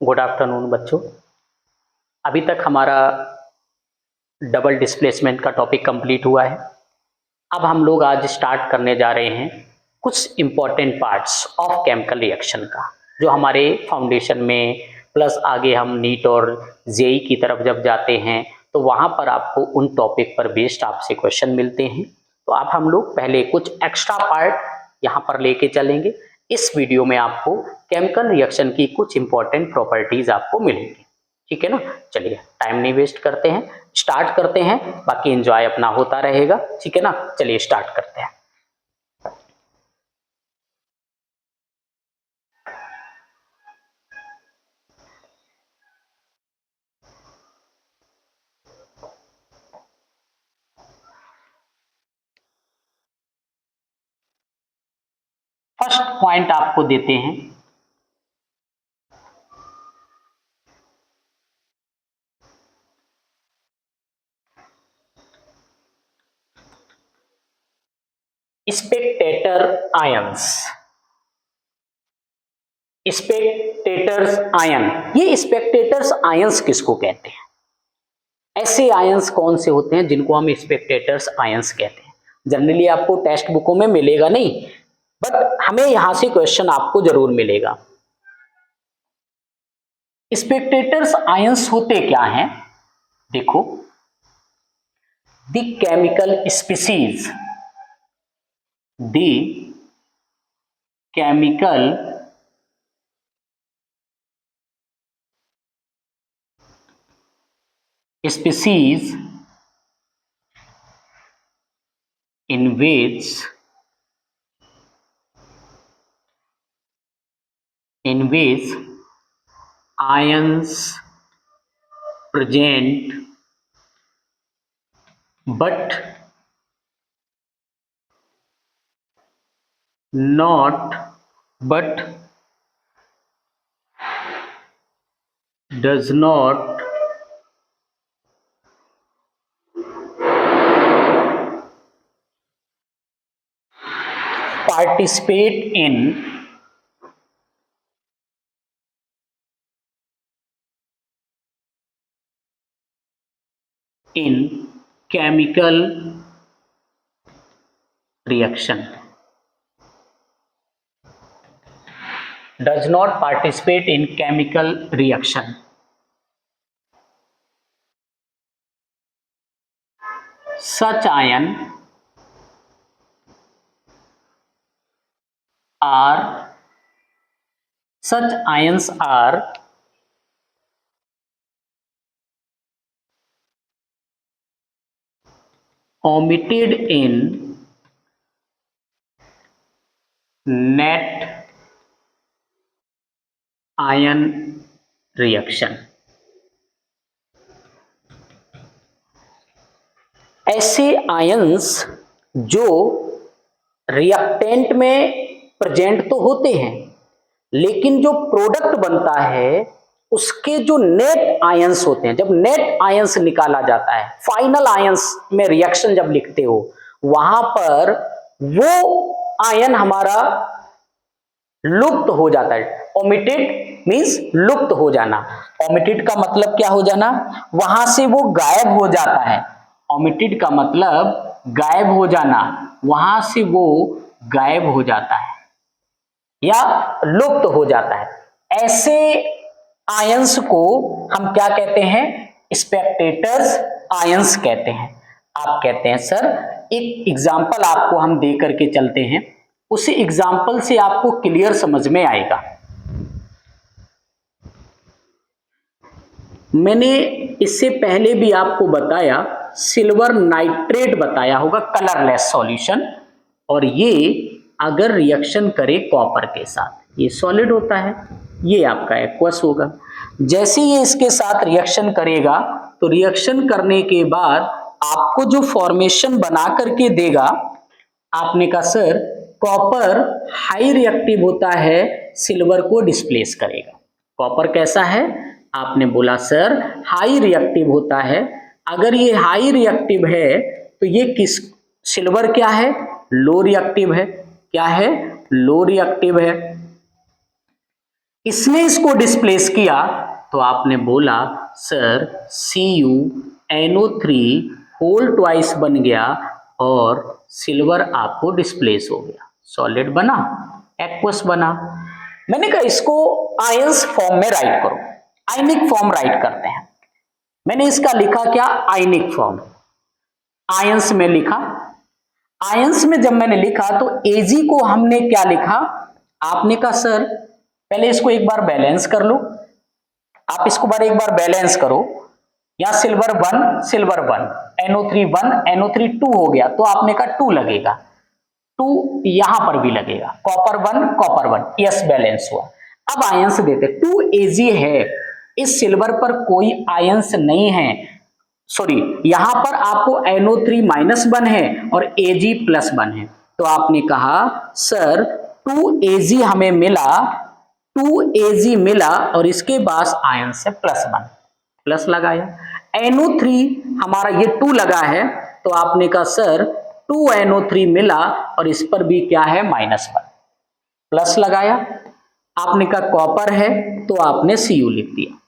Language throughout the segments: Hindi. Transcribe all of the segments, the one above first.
गुड आफ्टरनून बच्चों। अभी तक हमारा डबल डिस्प्लेसमेंट का टॉपिक कंप्लीट हुआ है। अब हम लोग आज स्टार्ट करने जा रहे हैं कुछ important parts of chemical reaction का, जो हमारे फाउंडेशन में प्लस आगे हम नीट और जेई की तरफ जब जाते हैं तो वहाँ पर आपको उन टॉपिक पर बेस्ड आपसे क्वेश्चन मिलते हैं। तो अब हम लोग पहले कुछ एक्स्ट्रा पार्ट यहाँ पर लेके चलेंगे। इस वीडियो में आपको केमिकल रिएक्शन की कुछ इंपॉर्टेंट प्रॉपर्टीज आपको मिलेंगी, ठीक है ना। चलिए टाइम नहीं वेस्ट करते हैं, स्टार्ट करते हैं, बाकी एंजॉय अपना होता रहेगा, ठीक है ना। चलिए स्टार्ट करते हैं। फर्स्ट पॉइंट आपको देते हैं, स्पेक्टेटर आयंस। स्पेक्टेटर्स आयन, ये स्पेक्टेटर्स आयंस किसको कहते हैं? ऐसे आयंस कौन से होते हैं जिनको हम स्पेक्टेटर्स आयंस कहते हैं? जनरली आपको टेक्स्ट बुकों में मिलेगा नहीं, बट हमें यहां से क्वेश्चन आपको जरूर मिलेगा। स्पेक्टेटर्स आयंस होते क्या हैं? देखो, the chemical species, the chemical species in which ions present but does not participate in chemical reaction, does not participate in chemical reaction. Such ions are omitted in net ion reaction. ऐसे आयंस जो रिएक्टेंट में प्रेजेंट तो होते हैं, लेकिन जो प्रोडक्ट बनता है उसके जो नेट आयंस होते हैं, जब नेट आयंस निकाला जाता है, फाइनल आयंस में रिएक्शन जब लिखते हो, वहां पर वो आयन हमारा लुप्त हो जाता है। ओमिटेड मींस लुप्त हो जाना। ओमिटेड का मतलब क्या हो जाना? वहां से वो गायब हो जाता है। ओमिटेड का मतलब गायब हो जाना, वहां से वो गायब हो जाता है या लुप्त हो जाता है। ऐसे आयंस को हम क्या कहते हैं? स्पेक्टेटर्स आयंस कहते हैं। आप कहते हैं सर एक एग्जांपल आपको हम दे करके चलते हैं, उसी एग्जाम्पल से आपको क्लियर समझ में आएगा। मैंने इससे पहले भी आपको बताया, सिल्वर नाइट्रेट बताया होगा, कलरलेस सॉल्यूशन, और ये अगर रिएक्शन करे कॉपर के साथ, ये सॉलिड होता है, ये आपका एक्वस होगा। जैसे ये इसके साथ रिएक्शन करेगा तो रिएक्शन करने के बाद आपको जो फॉर्मेशन बना करके देगा, आपने कहा सर कॉपर हाई रिएक्टिव होता है, सिल्वर को डिस्प्लेस करेगा। कॉपर कैसा है? आपने बोला सर हाई रिएक्टिव होता है। अगर ये हाई रिएक्टिव है तो ये किस, सिल्वर क्या है? लो रिएक्टिव है। क्या है? लो रिएक्टिव है। इसने इसको डिस्प्लेस किया तो आपने बोला सर CuNO3 होल ट्वाइस बन गया और सिल्वर आपको डिस्प्लेस हो गया, सॉलिड बना, एक्वस बना। मैंने कहा इसको आयंस फॉर्म में राइट करो, आयनिक फॉर्म राइट करते हैं। मैंने इसका लिखा क्या, आयनिक फॉर्म, आयंस में लिखा। आयंस में जब मैंने लिखा तो Ag को हमने क्या लिखा, आपने कहा सर पहले इसको एक बार बैलेंस कर लो, आप इसको एक बार बैलेंस करो, या सिल्वर 1 सिल्वर 1 NO3 1 NO3 2 हो गया, तो आपने कहा 2 लगेगा, 2 यहां पर भी लगेगा, कॉपर 1 कॉपर 1, यस बैलेंस हुआ। अब आयंस देते, 2 Ag है, इस सिल्वर पर कोई आयंस नहीं है, सॉरी यहां पर आपको NO3 -1 है और Ag +1 है, तो आपने कहा सर 2Ag हमें मिला, 2Ag मिला और इसके बाद आयन से +1, प्लस लगाया। NO3 हमारा ये 2 लगा है, तो आपने कहा सर 2NO3 मिला और इस पर भी क्या है -1, प्लस लगाया। आपने कहा कॉपर है तो आपने Cu लिख दिया।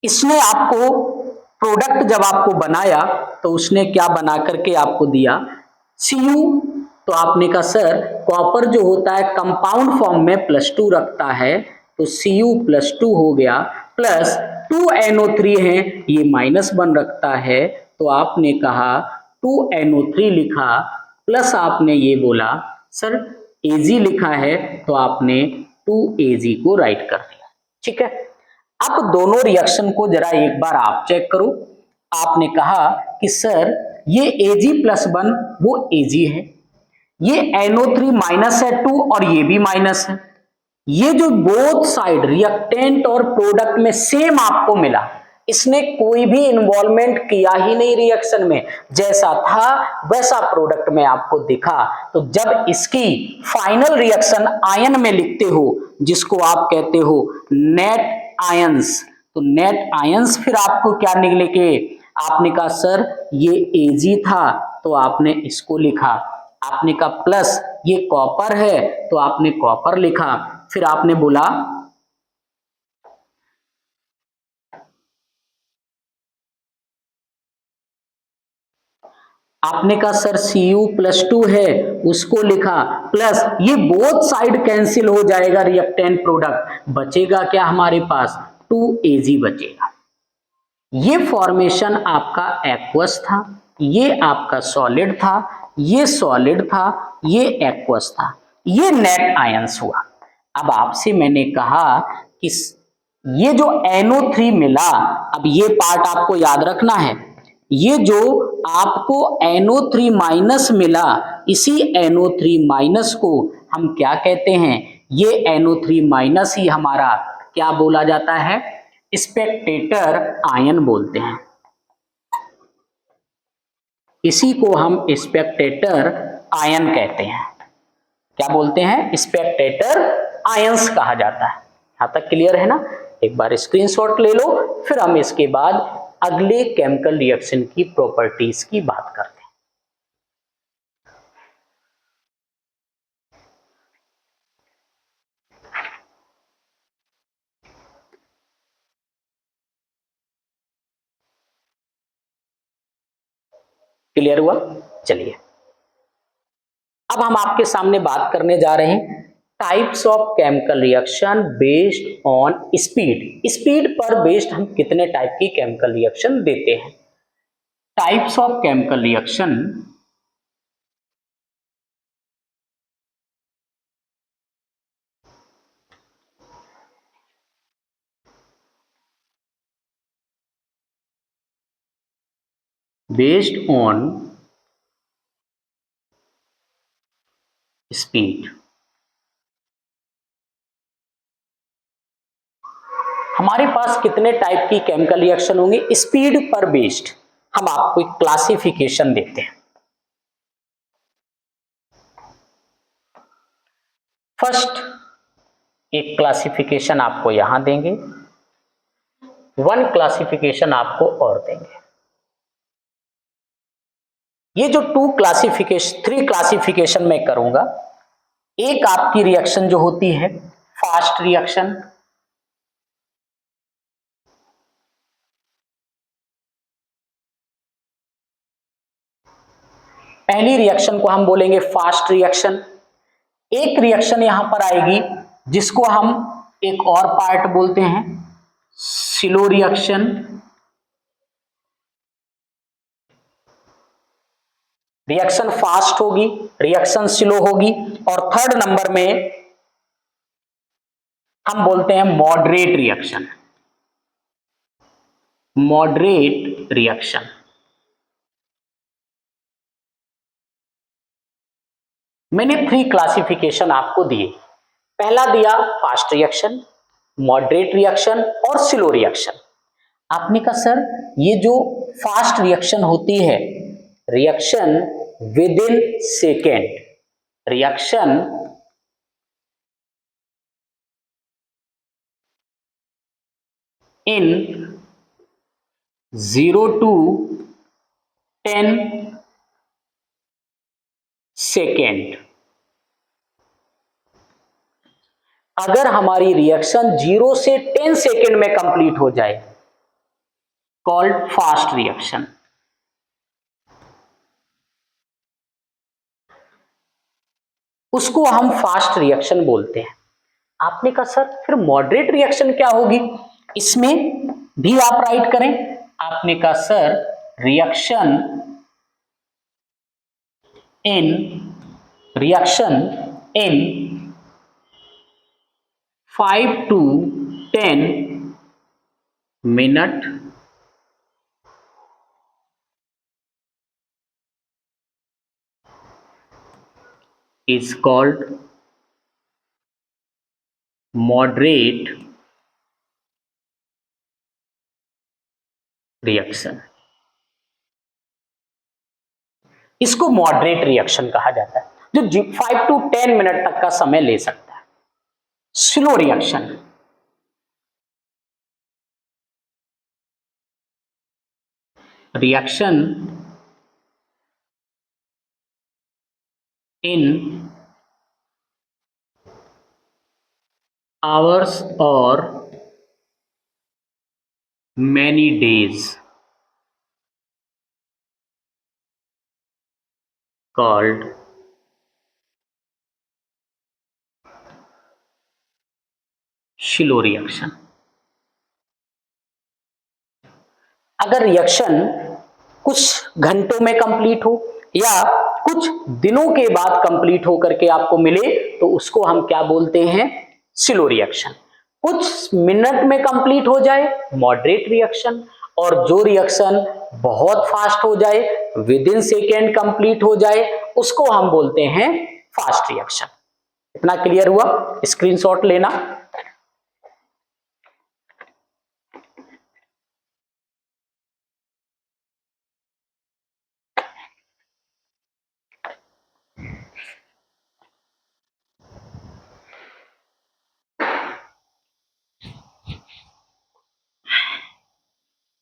इसने आपको प्रोडक्ट जब आपको बनाया तो उसने क्या बना करके आपको दिया, Cu। तो आपने कहा सर कॉपर जो होता है कंपाउंड फॉर्म में +2 रखता है, तो Cu +2 हो गया, प्लस 2NO3 है ये -1 रखता है, तो आपने कहा 2NO3 लिखा, प्लस आपने ये बोला सर Ag लिखा है, तो आपने 2Ag को राइट कर दिया। ठीक है, अब दोनों रिएक्शन को जरा एक बार आप चेक करो। आपने कहा कि सर ये Ag+1 वो Ag है, ये NO3 माइनस है 2 और ये भी माइनस है, ये जो बोथ साइड रिएक्टेंट और प्रोडक्ट में सेम आपको मिला, इसने कोई भी इन्वॉल्वमेंट किया ही नहीं रिएक्शन में, जैसा था वैसा प्रोडक्ट में आपको दिखा। तो जब इसकी फाइनल रिएक्शन आयन में लिखते हो, जिसको आप कहते हो नेट आयंस, तो नेट आयंस फिर आपको क्या निकले के, आपने कहा सर ये Ag था तो आपने इसको लिखा, आपने कहा प्लस ये कॉपर है तो आपने कॉपर लिखा, फिर आपने बोला आपने कहा सर Cu+2 है उसको लिखा, प्लस ये बोथ साइड कैंसिल हो जाएगा रिएक्टेंट प्रोडक्ट, बचेगा क्या हमारे पास 2Ag बचेगा। ये फॉर्मेशन आपका एक्वस था, ये आपका सॉलिड था, ये सॉलिड था, ये एक्वस था, ये नेट आयंस हुआ। अब आपसे मैंने कहा कि ये जो NO3 मिला, अब ये पार्ट आपको याद रखना है, ये जो आपको NO3 माइनस मिला, इसी NO3 माइनस को हम क्या कहते हैं, ये NO3 माइनस ही हमारा क्या बोला जाता है, स्पेक्टेटर आयन बोलते हैं, इसी को हम स्पेक्टेटर आयन कहते हैं। क्या बोलते हैं, स्पेक्टेटर आयंस कहा जाता है। यहां तक क्लियर है ना, एक बार स्क्रीनशॉट ले लो, फिर हम इसके बाद अगले केमिकल रिएक्शन की प्रॉपर्टीज की बात करते हैं। क्लियर हुआ, चलिए अब हम आपके सामने बात करने जा रहे हैं types of chemical reaction based on speed. Speed पर बेस्ड हम कितने टाइप की केमिकल रिएक्शन देते हैं। Types of chemical reaction based on speed. हमारे पास कितने टाइप की केमिकल रिएक्शन होंगे स्पीड पर बेस्ड, हम आपको एक क्लासिफिकेशन देते हैं। फर्स्ट एक क्लासिफिकेशन आपको यहां देंगे, वन क्लासिफिकेशन आपको और देंगे। ये जो थ्री क्लासिफिकेशन मैं करूंगा, एक आपकी रिएक्शन जो होती है फास्ट रिएक्शन, पहली रिएक्शन को हम बोलेंगे फास्ट रिएक्शन। एक रिएक्शन यहां पर आएगी जिसको हम एक और पार्ट बोलते हैं स्लो रिएक्शन। रिएक्शन फास्ट होगी, रिएक्शन स्लो होगी, और थर्ड नंबर में हम बोलते हैं मॉडरेट रिएक्शन। मॉडरेट रिएक्शन, मैंने 3 क्लासिफिकेशन आपको दिए। पहला दिया फास्ट रिएक्शन, मॉडरेट रिएक्शन और स्लो रिएक्शन। आपने कहा सर ये जो फास्ट रिएक्शन होती है, reaction with in second, reaction in 0 to 10 second, अगर हमारी रिएक्शन 0 से 10 सेकेंड में कंप्लीट हो जाए, कॉल्ड फास्ट रिएक्शन। उसको हम फास्ट रिएक्शन बोलते हैं। आपने कहा सर फिर मॉडरेट रिएक्शन क्या होगी, इसमें भी आप राइट करें। आपने कहा sir reaction in 5 to 10 minute is called moderate reaction. इसको मॉडरेट रिएक्शन कहा जाता है, जो 5 to 10 मिनट तक का समय ले सकता है। Slow reaction, reaction in hours or many days called slow reaction. अगर रिएक्शन कुछ घंटों में कंप्लीट हो या कुछ दिनों के बाद कंप्लीट हो करके आपको मिले तो उसको हम क्या बोलते हैं, स्लो रिएक्शन। कुछ मिनट में कंप्लीट हो जाए मॉडरेट रिएक्शन, और जो रिएक्शन बहुत फास्ट हो जाए, विद इन सेकेंड कंप्लीट हो जाए, उसको हम बोलते हैं फास्ट रिएक्शन। इतना क्लियर हुआ? स्क्रीनशॉट लेना।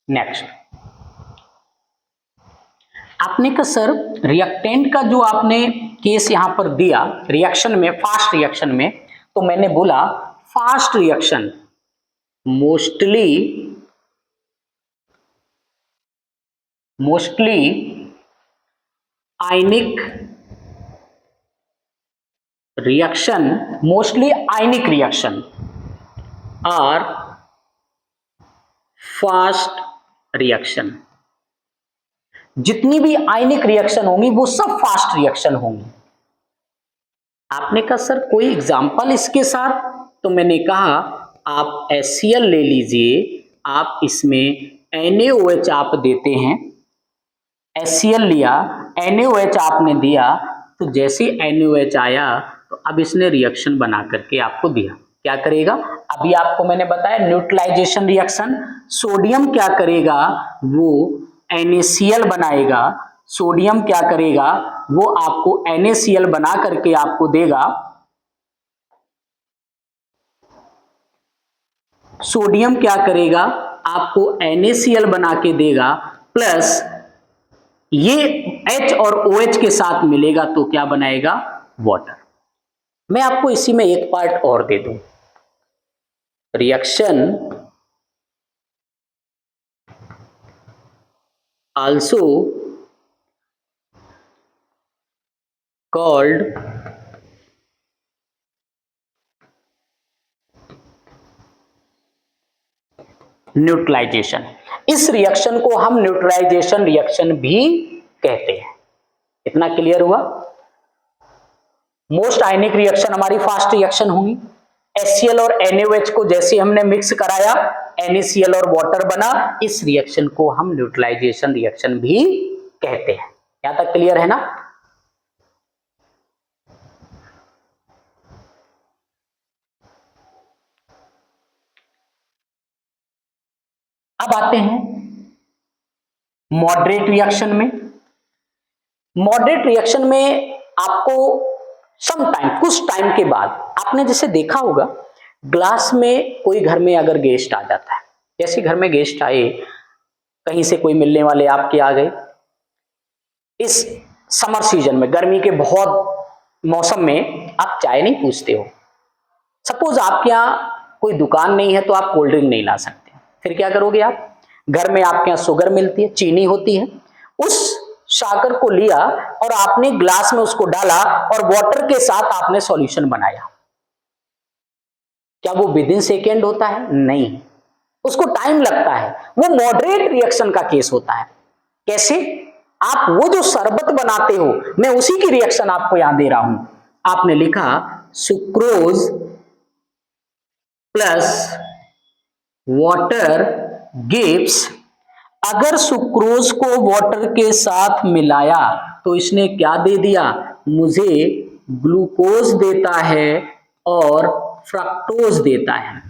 नेक्स्ट, आपने कहा सर रिएक्टेंट का जो आपने केस यहां पर दिया रिएक्शन में, फास्ट रिएक्शन में, तो मैंने बोला फास्ट रिएक्शन मोस्टली आयनिक रिएक्शन और फास्ट रिएक्शन। जितनी भी आयनिक रिएक्शन होंगी वो सब फास्ट रिएक्शन होंगी। आपने कहा सर कोई एग्जांपल इसके साथ, तो मैंने कहा आप HCl ले लीजिए, आप इसमें NaOH आप देते हैं, HCl लिया, NaOH आपने दिया, तो जैसे NaOH आया तो अब इसने रिएक्शन बना करके आपको दिया। क्या करेगा, अभी आपको मैंने बताया न्यूट्रलाइजेशन रिएक्शन, सोडियम क्या करेगा, वो NaCl बनाएगा। सोडियम क्या करेगा, वो आपको NaCl बना करके आपको देगा। सोडियम क्या करेगा, आपको NaCl बना के देगा, प्लस ये H और OH के साथ मिलेगा तो क्या बनाएगा, वाटर। मैं आपको इसी में एक पार्ट और दे दूं, रिएक्शन also called न्यूट्रलाइजेशन। इस रिएक्शन को हम न्यूट्रलाइजेशन रिएक्शन भी कहते हैं। इतना क्लियर हुआ? मोस्ट आयनिक रिएक्शन हमारी फास्ट रिएक्शन होंगी। HCl और NaOH को जैसे हमने मिक्स कराया, NaCl और वाटर बना, इस रिएक्शन को हम न्यूट्रलाइजेशन रिएक्शन भी कहते हैं। यहां तक क्लियर है ना? अब आते हैं मॉडरेट रिएक्शन में। मॉडरेट रिएक्शन में आपको सम टाइम, कुछ टाइम के बाद, आपने जैसे देखा होगा ग्लास में कोई घर में अगर गेस्ट आ जाता है, जैसे घर में गेस्ट आए, कहीं से कोई मिलने वाले आपके आ गए, इस समर सीजन में, गर्मी के बहुत मौसम में आप चाय नहीं पूछते हो। सपोज आपके यहाँ कोई दुकान नहीं है तो आप कोल्ड ड्रिंक नहीं ला सकते, फिर क्या करोगे आप? घर में आपके यहाँ शुगर मिलती है, चीनी होती है, उस शक्कर को लिया और आपने ग्लास में उसको डाला और वाटर के साथ आपने सॉल्यूशन बनाया। क्या वो विद इन सेकेंड होता है? नहीं, उसको टाइम लगता है। वो मॉडरेट रिएक्शन का केस होता है। कैसे? आप वो जो शरबत बनाते हो, मैं उसी की रिएक्शन आपको यहां दे रहा हूं। आपने लिखा सुक्रोज प्लस वाटर गिव्स, अगर सुक्रोज को वाटर के साथ मिलाया तो इसने क्या दे दिया? मुझे ग्लूकोज देता है और फ्रक्टोज देता है।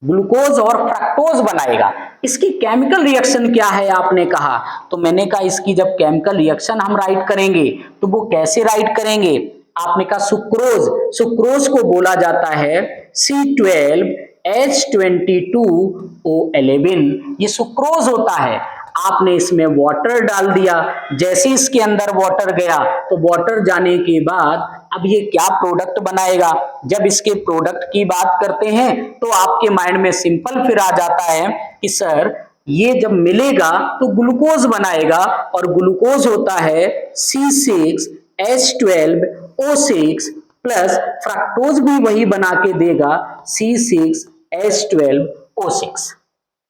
ग्लूकोज और फ्रक्टोज बनाएगा। इसकी केमिकल रिएक्शन क्या है आपने कहा, तो मैंने कहा इसकी जब केमिकल रिएक्शन हम राइट करेंगे तो वो कैसे राइट करेंगे? आपने कहा सुक्रोज, सुक्रोज को बोला जाता है C12H22O11, ये सुक्रोज होता है। आपने इसमें वाटर डाल दिया, जैसे इसके अंदर वाटर गया तो वाटर जाने के बाद अब ये क्या प्रोडक्ट बनाएगा? जब इसके प्रोडक्ट की बात करते हैं तो आपके माइंड में सिंपल फिर आ जाता है कि सर ये जब मिलेगा तो ग्लूकोज बनाएगा, और ग्लूकोज होता है C6H12O6 प्लस फ्रक्टोज भी वही बना के देगा C6H12O6।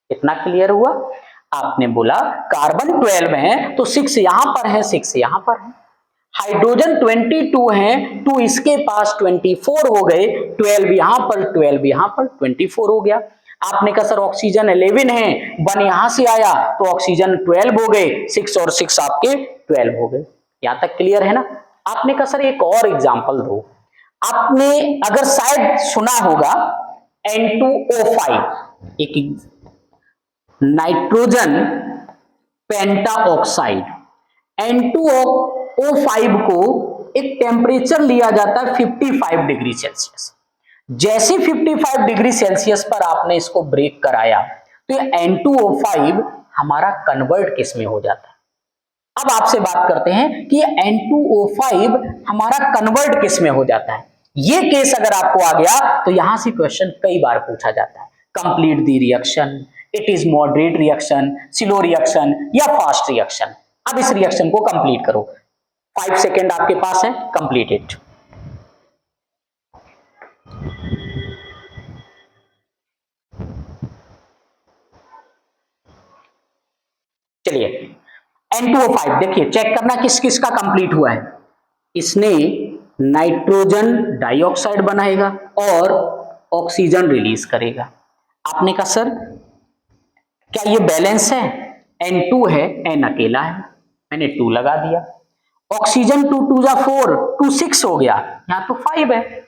इतना क्लियर हुआ? आपने बोला कार्बन 12 है तो 6 यहां पर है, 6 यहां पर है। हाइड्रोजन 22 है, 2 इसके पास 24 हो गए, 12 यहां पर, 12 यहां पर, 24 हो गया। आपने कहा सर ऑक्सीजन 11 है, 1 यहां से आया तो ऑक्सीजन 12 हो गए, 6 और 6 आपके 12 हो गए। यहां तक क्लियर है ना? आपने कहा सर एक और एग्जांपल दो। आपने अगर शायद सुना होगा N2O5, एक नाइट्रोजन पेंटा ऑक्साइड। N2O5 को एक टेम्परेचर लिया जाता है 55 डिग्री सेल्सियस। जैसे 55 डिग्री सेल्सियस पर आपने इसको ब्रेक कराया तो ये N2O5 हमारा कन्वर्ट किस में हो जाता है? अब आपसे बात करते हैं कि ये N2O5 हमारा कन्वर्ट किस में हो जाता है। ये केस अगर आपको आ गया तो यहां से क्वेश्चन कई बार पूछा जाता है, complete the reaction, it is moderate reaction, slow reaction या फास्ट रिएक्शन। अब इस रिएक्शन को कंप्लीट करो, 5 सेकेंड आपके पास है, कंप्लीट इट। चलिए N2O5 देखिए, चेक करना किस किस का कंप्लीट हुआ है। इसने नाइट्रोजन डाइऑक्साइड बनाएगा और ऑक्सीजन रिलीज करेगा। आपने कहा सर क्या ये बैलेंस है? N2 है, N अकेला है, मैंने 2 लगा दिया। ऑक्सीजन 2 2 जा 4, 2 6 हो गया, यहां तो 5 है।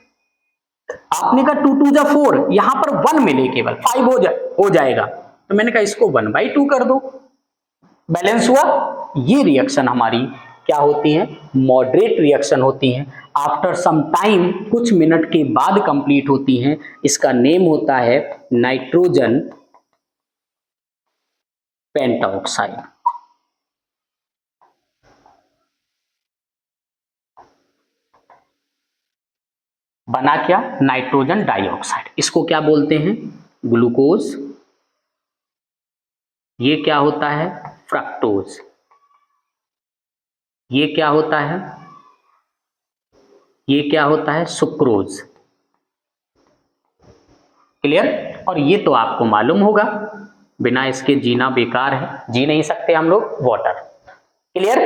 आपने कहा 2 2 जा 4, यहां पर 1 मिले केवल, 5 हो जाएगा, तो मैंने कहा इसको 1/2 कर दो, बैलेंस हुआ। ये रिएक्शन हमारी क्या होती है? मॉडरेट रिएक्शन होती हैं। आफ्टर सम टाइम, कुछ मिनट के बाद कंप्लीट होती हैं। इसका नेम होता है नाइट्रोजन पेंटाऑक्साइड। बना क्या, नाइट्रोजन डाइऑक्साइड। इसको क्या बोलते हैं, ग्लूकोज। ये क्या होता है, फ्रक्टोज। ये क्या होता है, ये क्या होता है, सुक्रोज। क्लियर। और ये तो आपको मालूम होगा, बिना इसके जीना बेकार है, जी नहीं सकते हम लोग, वाटर। क्लियर।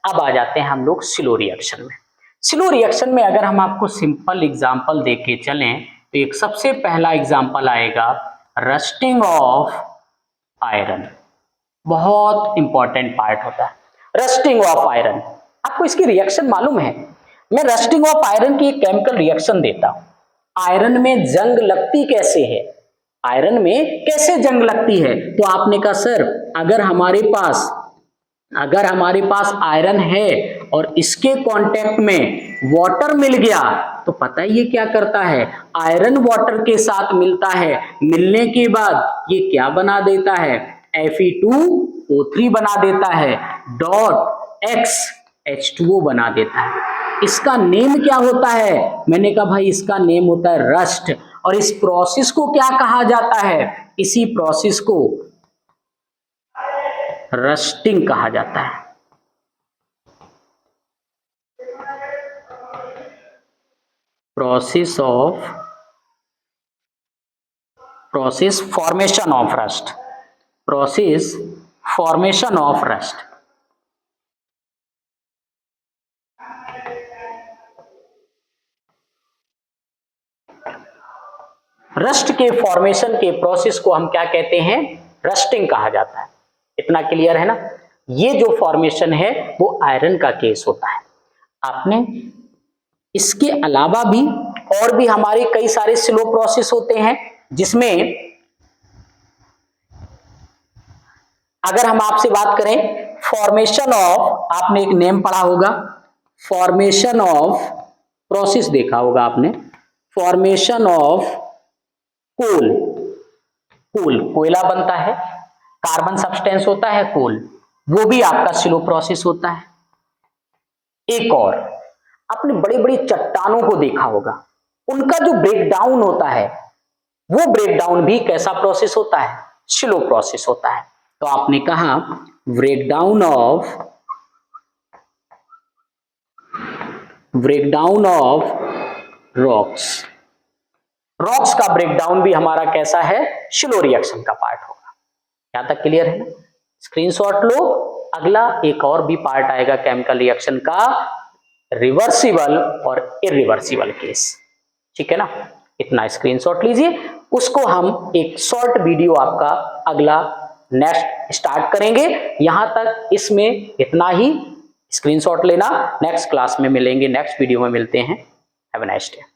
अब आ जाते हैं हम लोग स्लो रिएक्शन में। स्लो रिएक्शन में अगर हम आपको सिंपल एग्जांपल देके चलें तो एक सबसे पहला एग्जांपल आएगा रस्टिंग ऑफ आयरन। बहुत इंपॉर्टेंट पार्ट होता है रस्टिंग ऑफ आयरन। आपको इसकी रिएक्शन मालूम है। मैं रस्टिंग ऑफ आयरन की एक केमिकल रिएक्शन देता हूं। आयरन में जंग लगती कैसे है, आयरन में कैसे जंग लगती है, तो आपने कहा सर अगर हमारे पास आयरन है और इसके कांटेक्ट में वाटर मिल गया तो पता है ये क्या करता है, आयरन वाटर के साथ मिलता है, मिलने के बाद ये क्या बना देता है, Fe2O3 बना देता है, डॉट X H2O बना देता है। इसका नेम क्या होता है, मैंने कहा भाई इसका नेम होता है रस्ट। और इस प्रोसेस को क्या कहा जाता है, इसी प्रोसेस को रस्टिंग कहा जाता है। Process formation of rust, process formation of rust. Rust के फॉर्मेशन के प्रोसेस को हम क्या कहते हैं, रस्टिंग कहा जाता है। इतना क्लियर है ना। ये जो फॉर्मेशन है वो आयरन का केस होता है। आपने इसके अलावा भी और भी हमारे कई सारे स्लो प्रोसेस होते हैं, जिसमें अगर हम आपसे बात करें फॉर्मेशन ऑफ, आपने एक नेम पढ़ा होगा फॉर्मेशन ऑफ, प्रोसेस देखा होगा आपने, फॉर्मेशन ऑफ कोल। कोयला बनता है, कार्बन सब्सटेंस होता है कोल, वो भी आपका स्लो प्रोसेस होता है। एक और आपने बड़ी बड़ी चट्टानों को देखा होगा, उनका जो ब्रेकडाउन होता है वो ब्रेकडाउन भी कैसा प्रोसेस होता है, स्लो प्रोसेस होता है। तो आपने कहा ब्रेकडाउन ऑफ रॉक्स। रॉक्स का ब्रेकडाउन भी हमारा कैसा है, स्लो रिएक्शन का पार्ट होगा। यहां तक क्लियर है ना। स्क्रीनशॉट लो, अगला एक और भी पार्ट आएगा केमिकल रिएक्शन का, रिवर्सिबल और इरिवर्सिबल केस। ठीक है ना। इतना स्क्रीनशॉट लीजिए, उसको हम एक शॉर्ट वीडियो आपका अगला नेक्स्ट स्टार्ट करेंगे। यहां तक इसमें इतना ही, स्क्रीनशॉट लेना, नेक्स्ट क्लास में मिलेंगे, नेक्स्ट वीडियो में मिलते हैं। Have a nice day.